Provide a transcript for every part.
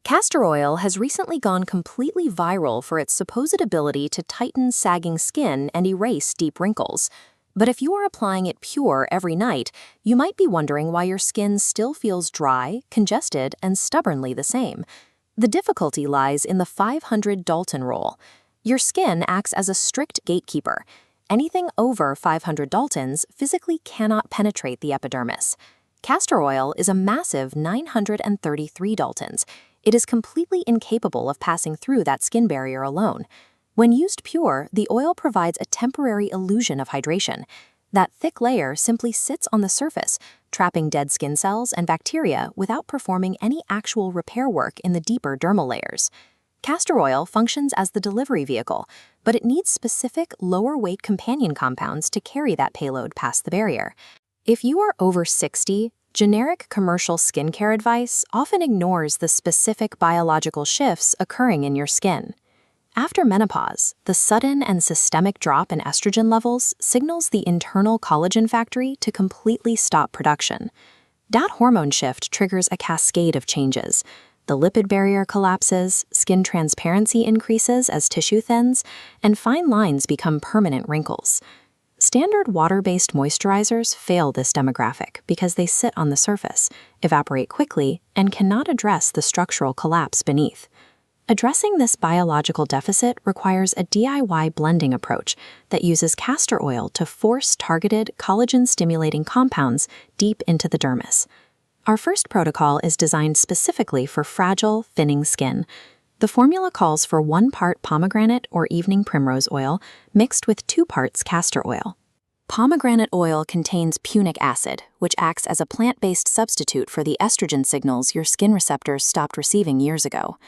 Castor oil has recently gone completely viral for its supposed ability to tighten sagging skin and erase deep wrinkles. But if you are applying it pure every night, you might be wondering why your skin still feels dry, congested, and stubbornly the same. The difficulty lies in the 500 Dalton rule. Your skin acts as a strict gatekeeper. Anything over 500 Daltons physically cannot penetrate the epidermis. Castor oil is a massive 933 Daltons. It is completely incapable of passing through that skin barrier alone. When used pure, the oil provides a temporary illusion of hydration. That thick layer simply sits on the surface, trapping dead skin cells and bacteria without performing any actual repair work in the deeper dermal layers. Castor oil functions as the delivery vehicle, but it needs specific lower-weight companion compounds to carry that payload past the barrier. If you are over 60, generic commercial skincare advice often ignores the specific biological shifts occurring in your skin. After menopause, the sudden and systemic drop in estrogen levels signals the internal collagen factory to completely stop production. That hormone shift triggers a cascade of changes. The lipid barrier collapses, skin transparency increases as tissue thins, and fine lines become permanent wrinkles. Standard water-based moisturizers fail this demographic because they sit on the surface, evaporate quickly, and cannot address the structural collapse beneath. Addressing this biological deficit requires a DIY blending approach that uses castor oil to force targeted collagen-stimulating compounds deep into the dermis. Our first protocol is designed specifically for fragile, thinning skin. The formula calls for 1 part pomegranate or evening primrose oil mixed with 2 parts castor oil. Pomegranate oil contains punic acid, which acts as a plant-based substitute for the estrogen signals your skin receptors stopped receiving years ago.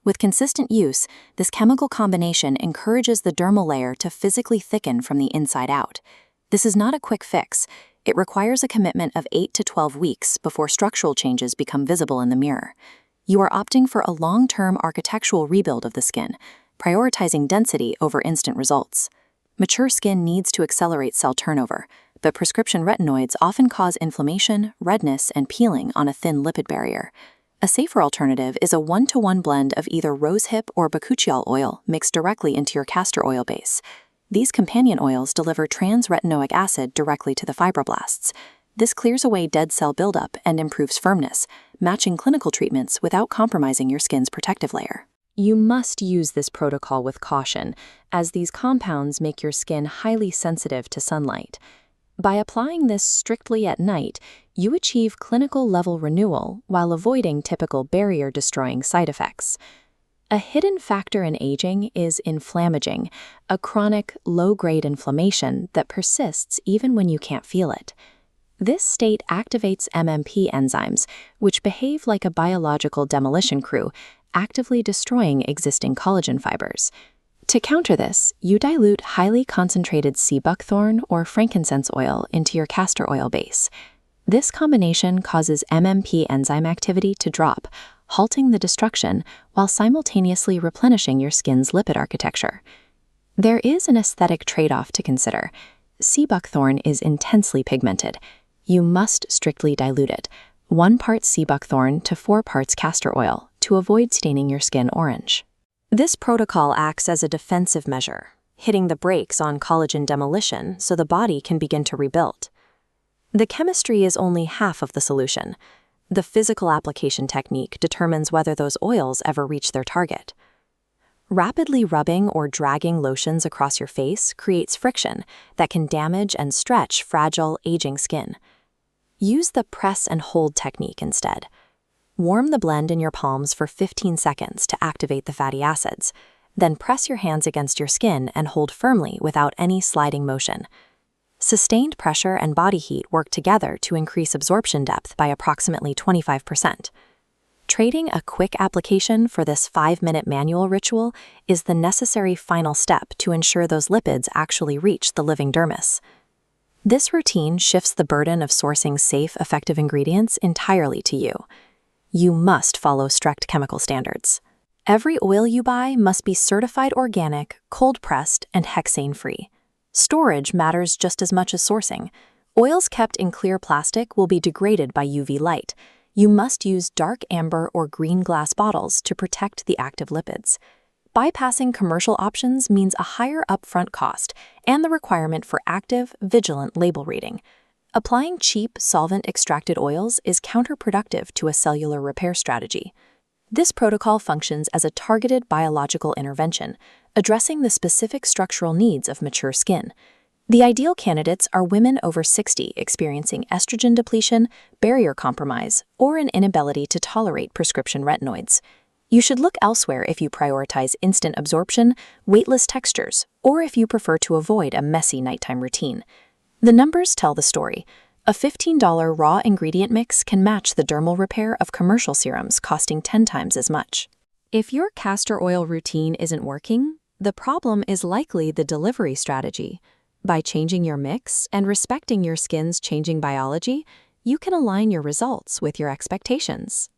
With consistent use, this chemical combination encourages the dermal layer to physically thicken from the inside out. This is not a quick fix. It requires a commitment of 8 to 12 weeks before structural changes become visible in the mirror. You are opting for a long-term architectural rebuild of the skin, prioritizing density over instant results. Mature skin needs to accelerate cell turnover, but prescription retinoids often cause inflammation, redness, and peeling on a thin lipid barrier. A safer alternative is a 1-to-1 blend of either rosehip or bakuchiol oil mixed directly into your castor oil base. These companion oils deliver trans-retinoic acid directly to the fibroblasts. This clears away dead cell buildup and improves firmness, matching clinical treatments without compromising your skin's protective layer. You must use this protocol with caution, as these compounds make your skin highly sensitive to sunlight. By applying this strictly at night, you achieve clinical-level renewal while avoiding typical barrier-destroying side effects. A hidden factor in aging is inflammaging, a chronic, low-grade inflammation that persists even when you can't feel it. This state activates MMP enzymes, which behave like a biological demolition crew, actively destroying existing collagen fibers. To counter this, you dilute highly concentrated sea buckthorn or frankincense oil into your castor oil base. This combination causes MMP enzyme activity to drop, halting the destruction while simultaneously replenishing your skin's lipid architecture. There is an aesthetic trade-off to consider. Sea buckthorn is intensely pigmented. You must strictly dilute it, 1 part sea buckthorn to 4 parts castor oil, to avoid staining your skin orange. This protocol acts as a defensive measure, hitting the brakes on collagen demolition so the body can begin to rebuild. The chemistry is only half of the solution. The physical application technique determines whether those oils ever reach their target. Rapidly rubbing or dragging lotions across your face creates friction that can damage and stretch fragile, aging skin. Use the press and hold technique instead. Warm the blend in your palms for 15 seconds to activate the fatty acids. Then press your hands against your skin and hold firmly without any sliding motion. Sustained pressure and body heat work together to increase absorption depth by approximately 25%. Trading a quick application for this 5-minute manual ritual is the necessary final step to ensure those lipids actually reach the living dermis. This routine shifts the burden of sourcing safe, effective ingredients entirely to you. You must follow strict chemical standards. Every oil you buy must be certified organic, cold-pressed, and hexane-free. Storage matters just as much as sourcing. Oils kept in clear plastic will be degraded by UV light. You must use dark amber or green glass bottles to protect the active lipids. Bypassing commercial options means a higher upfront cost and the requirement for active, vigilant label reading. Applying cheap, solvent-extracted oils is counterproductive to a cellular repair strategy. This protocol functions as a targeted biological intervention, addressing the specific structural needs of mature skin. The ideal candidates are women over 60 experiencing estrogen depletion, barrier compromise, or an inability to tolerate prescription retinoids. You should look elsewhere if you prioritize instant absorption, weightless textures, or if you prefer to avoid a messy nighttime routine. The numbers tell the story. A $15 raw ingredient mix can match the dermal repair of commercial serums costing 10 times as much. If your castor oil routine isn't working, the problem is likely the delivery strategy. By changing your mix and respecting your skin's changing biology, you can align your results with your expectations.